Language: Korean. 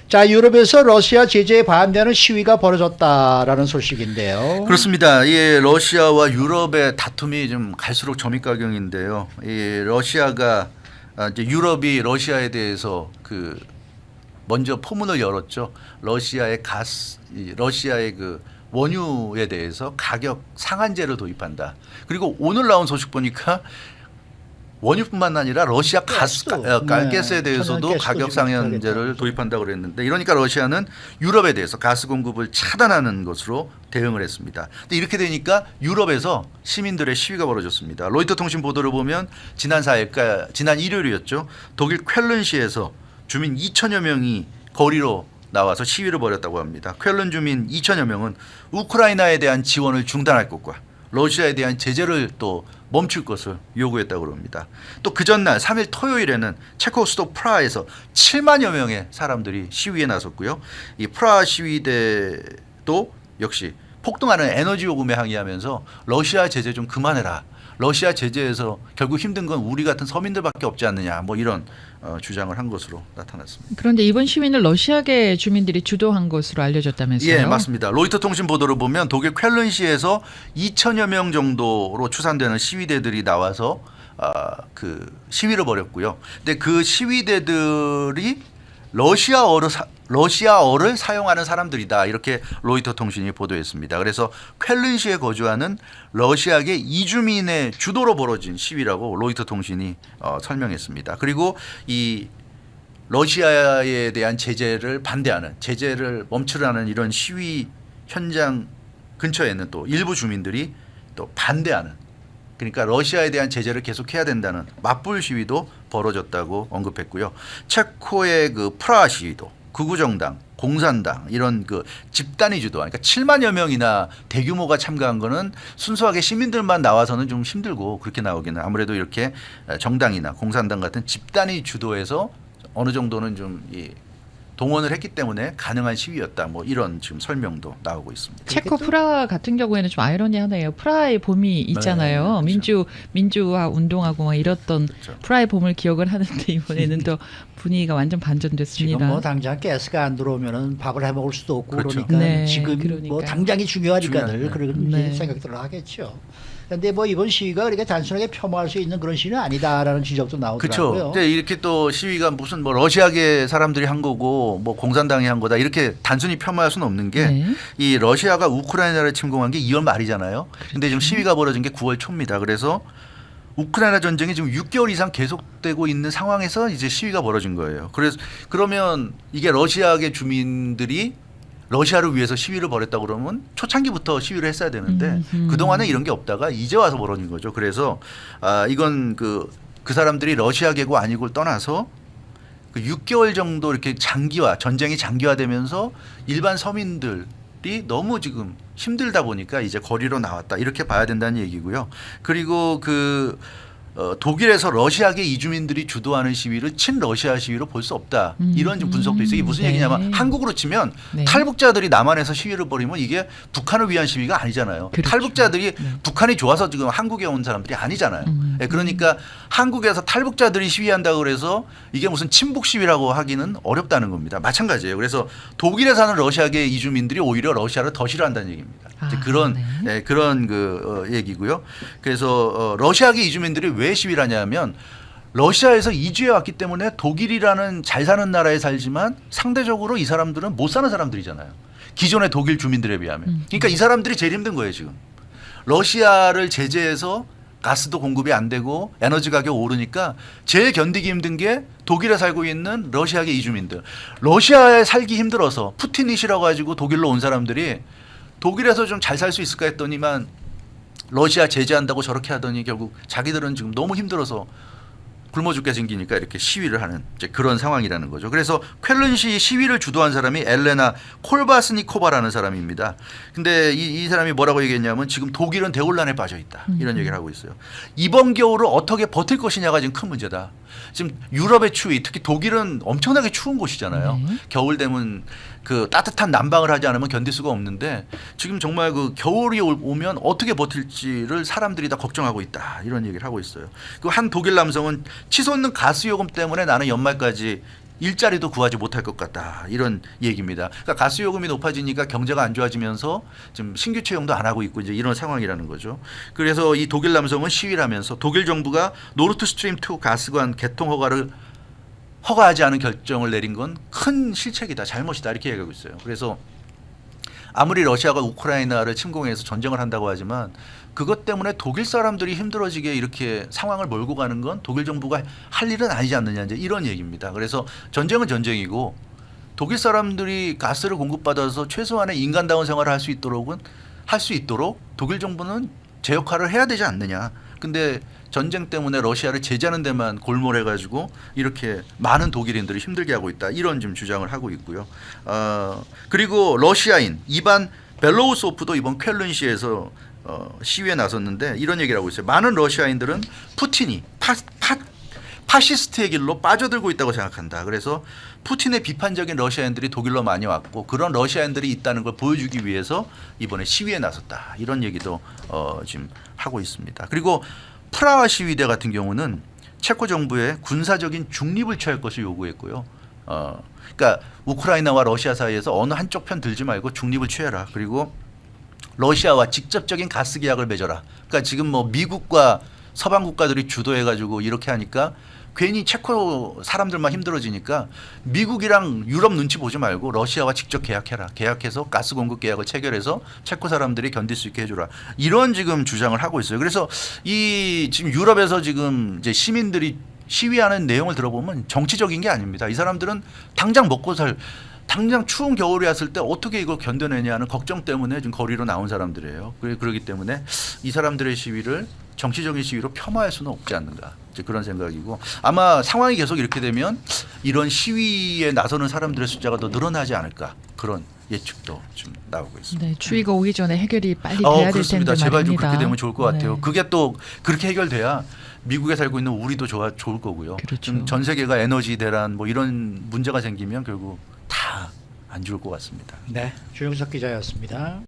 자, 유럽에서 러시아 제재에 반대하는 시위가 벌어졌다라는 소식인데요. 그렇습니다. 이 러시아와 유럽의 다툼이 좀 갈수록 점입가경인데요. 이 러시아가 이제 유럽이 러시아에 대해서 그 먼저 포문을 열었죠. 러시아의 러시아의 그 원유에 대해서 가격 상한제를 도입한다. 그리고 오늘 나온 소식 보니까 원유뿐만 아니라 러시아 가스에 대해서도 가스도 가격 지금 상한제를 도입한다고 그랬는데, 이러니까 러시아는 유럽에 대해서 가스 공급을 차단하는 것으로 대응을 했습니다. 근데 이렇게 되니까 유럽에서 시민들의 시위가 벌어졌습니다. 로이터 통신 보도를 보면 지난 4일, 그러니까 지난 일요일이었죠. 독일 쾰른시에서 주민 2천여 명이 거리로 나와서 시위를 벌였다고 합니다. 쾰른 주민 2천여 명은 우크라이나에 대한 지원을 중단할 것과 러시아에 대한 제재를 또 멈출 것을 요구했다고 합니다. 또 그 전날 3일 토요일에는 체코 수도 프라하에서 7만여 명의 사람들이 시위에 나섰고요. 이 프라하 시위대도 역시 폭등하는 에너지 요금에 항의하면서 러시아 제재 좀 그만해라. 러시아 제재에서 결국 힘든 건 우리 같은 서민들밖에 없지 않느냐, 뭐 이런 주장을 한 것으로 나타났습니다. 그런데 이번 시위는 러시아계 주민들이 주도한 것으로 알려졌다면서요? 예, 맞습니다. 로이터 통신 보도를 보면 독일 쾰른시에서 2천여 명 정도로 추산되는 시위대들이 나와서 그 시위를 벌였고요. 근데 그 시위대들이 러시아어를 사용하는 사람들이다, 이렇게 로이터 통신이 보도했습니다. 그래서 쾰른시에 거주하는 러시아계 이주민의 주도로 벌어진 시위라고 로이터 통신이 설명했습니다. 그리고 이 러시아에 대한 제재를 반대하는, 제재를 멈추라는 이런 시위 현장 근처에는 또 일부 주민들이 또 반대하는, 그러니까 러시아에 대한 제재를 계속해야 된다는 맞불 시위도 벌어졌다고 언급했고요. 체코의 그 프라하 시위도 극우정당, 공산당 이런 그 집단이 주도한, 그러니까 7만여 명이나 대규모가 참가한 거는 순수하게 시민들만 나와서는 좀 힘들고, 그렇게 나오기는 아무래도 이렇게 정당이나 공산당 같은 집단이 주도해서 어느 정도는 좀 동원을 했기 때문에 가능한 시위였다, 뭐 이런 지금 설명도 나오고 있습니다. 체코 프라하 같은 경우에는 좀 아이러니하네요. 프라하의 봄이 있잖아요. 네, 그렇죠. 민주화 운동하고 막 이랬던 그렇죠. 프라하의 봄을 기억을 하는데 이번에는 또 분위기가 완전 반전됐습니다. 지금 뭐 당장 가스가 안 들어오면은 밥을 해 먹을 수도 없고, 그렇죠. 그러니까 네, 지금 그러니까요. 뭐 당장이 중요하니까들 중요하네. 그런 네. 생각들을 하겠죠. 그런데 뭐 이번 시위가 그렇게 단순하게 폄하할 수 있는 그런 시위는 아니다라는 지적도 나오더라고요. 그렇죠. 근데 이렇게 또 시위가 무슨 뭐 러시아계 사람들이 한 거고 뭐 공산당이 한 거다, 이렇게 단순히 폄하할 수는 없는 게 이 네. 러시아가 우크라이나를 침공한 게 2월 말이잖아요. 근데 지금 시위가 벌어진 게 9월 초입니다. 그래서 우크라이나 전쟁이 지금 6개월 이상 계속되고 있는 상황에서 이제 시위가 벌어진 거예요. 그래서 그러면 이게 러시아계 주민들이 러시아를 위해서 시위를 벌였다고 그러면 초창기부터 시위를 했어야 되는데 그동안에 이런 게 없다가 이제 와서 벌어진 거죠. 그래서 이건 그 사람들이 러시아계고 아니고를 떠나서 그 6개월 정도 이렇게 전쟁이 장기화되면서 일반 서민들이 너무 지금 힘들다 보니까 이제 거리로 나왔다, 이렇게 봐야 된다는 얘기고요. 그리고 독일에서 러시아계 이주민들이 주도하는 시위를 친러시아 시위로 볼 수 없다, 이런 좀 분석도 있어요. 이게 무슨 네. 얘기냐면 한국으로 치면 네. 탈북자들이 남한에서 시위를 벌이면 이게 북한을 위한 시위가 아니잖아요. 그렇죠. 탈북자들이 네. 북한이 좋아서 지금 한국에 온 사람들이 아니잖아요. 그러니까 한국에서 탈북자들이 시위한다고 그래서 이게 무슨 친북 시위라고 하기는 어렵다는 겁니다. 마찬가지예요. 그래서 독일에 사는 러시아계 이주민들이 오히려 러시아를 더 싫어한다는 얘기입니다. 이제 그런 네. 그런 얘기고요. 그래서 러시아계 이주민들이 왜 시위를 하냐면 러시아에서 이주해 왔기 때문에 독일이라는 잘 사는 나라에 살지만 상대적으로 이 사람들은 못 사는 사람들이잖아요. 기존의 독일 주민들에 비하면. 그러니까 이 사람들이 제일 힘든 거예요, 지금. 러시아를 제재해서 가스도 공급이 안 되고 에너지 가격 오르니까 제일 견디기 힘든 게 독일에 살고 있는 러시아계 이주민들. 러시아에 살기 힘들어서 푸틴이 싫어가지고 독일로 온 사람들이 독일에서 좀 잘 살 수 있을까 했더니만 러시아 제재한다고 저렇게 하더니 결국 자기들은 지금 너무 힘들어서 굶어 죽게 생기니까 이렇게 시위를 하는 이제 그런 상황이라는 거죠. 그래서 쾰른시 시위를 주도한 사람이 엘레나 콜바스니코바라는 사람입니다. 근데 이 사람이 뭐라고 얘기했냐면 지금 독일은 대혼란에 빠져 있다, 이런 얘기를 하고 있어요. 이번 겨울을 어떻게 버틸 것이냐가 지금 큰 문제다. 지금 유럽의 추위, 특히 독일은 엄청나게 추운 곳이잖아요. 네. 겨울 되면 그 따뜻한 난방을 하지 않으면 견딜 수가 없는데 지금 정말 그 겨울이 오면 어떻게 버틸지를 사람들이 다 걱정하고 있다, 이런 얘기를 하고 있어요. 그 한 독일 남성은 치솟는 가스 요금 때문에 나는 연말까지 일자리도 구하지 못할 것 같다. 이런 얘기입니다. 그러니까 가스 요금이 높아지니까 경제가 안 좋아지면서 지금 신규 채용도 안 하고 있고 이제 이런 상황이라는 거죠. 그래서 이 독일 남성은 시위를 하면서 독일 정부가 노르트 스트림 2 가스관 개통 허가를 허가하지 않은 결정을 내린 건 큰 실책이다. 잘못이다. 이렇게 얘기하고 있어요. 그래서 아무리 러시아가 우크라이나를 침공해서 전쟁을 한다고 하지만 그것 때문에 독일 사람들이 힘들어지게 이렇게 상황을 몰고 가는 건 독일 정부가 할 일은 아니지 않느냐 이제 이런 얘기입니다. 그래서 전쟁은 전쟁이고 독일 사람들이 가스를 공급받아서 최소한의 인간다운 생활을 할 수 있도록 독일 정부는 제 역할을 해야 되지 않느냐. 근데 전쟁 때문에 러시아를 제재하는 데만 골몰해가지고 이렇게 많은 독일인들이 힘들게 하고 있다. 이런 좀 주장을 하고 있고요. 그리고 러시아인 이반 벨로우소프도 이번 쾰른시에서 시위에 나섰는데 이런 얘기를 하고 있어요. 많은 러시아인들은 푸틴이 파시스트의 길로 빠져들고 있다고 생각한다. 그래서 푸틴의 비판적인 러시아인들이 독일로 많이 왔고 그런 러시아인들이 있다는 걸 보여주기 위해서 이번에 시위에 나섰다. 이런 얘기도 지금 하고 있습니다. 그리고 프라하 시위대 같은 경우는 체코 정부의 군사적인 중립을 취할 것을 요구했고요. 그러니까 우크라이나와 러시아 사이에서 어느 한쪽 편 들지 말고 중립을 취해라. 그리고 러시아와 직접적인 가스 계약을 맺어라. 그러니까 지금 뭐 미국과 서방 국가들이 주도해가지고 이렇게 하니까 괜히 체코 사람들만 힘들어지니까 미국이랑 유럽 눈치 보지 말고 러시아와 직접 계약해라. 계약해서 가스 공급 계약을 체결해서 체코 사람들이 견딜 수 있게 해줘라. 이런 지금 주장을 하고 있어요. 그래서 이 지금 유럽에서 지금 이제 시민들이 시위하는 내용을 들어보면 정치적인 게 아닙니다. 이 사람들은 당장 당장 추운 겨울이 왔을 때 어떻게 이걸 견뎌내냐는 걱정 때문에 지금 거리로 나온 사람들이에요. 그렇기 때문에 이 사람들의 시위를 정치적인 시위로 폄하할 수는 없지 않는가. 이제 그런 생각이고 아마 상황이 계속 이렇게 되면 이런 시위에 나서는 사람들의 숫자가 더 늘어나지 않을까. 그런 예측도 좀 나오고 있습니다. 네, 추위가 오기 전에 해결이 빨리 돼야 될 텐데 그렇습니다. 제발 좀 말입니다. 그렇게 되면 좋을 것 같아요. 네. 그게 또 그렇게 해결돼야 미국에 살고 있는 우리도 좋을 거고요. 그렇죠. 지금 전 세계가 에너지 대란 뭐 이런 문제가 생기면 결국 다 안 좋을 것 같습니다. 네, 주영석 기자였습니다.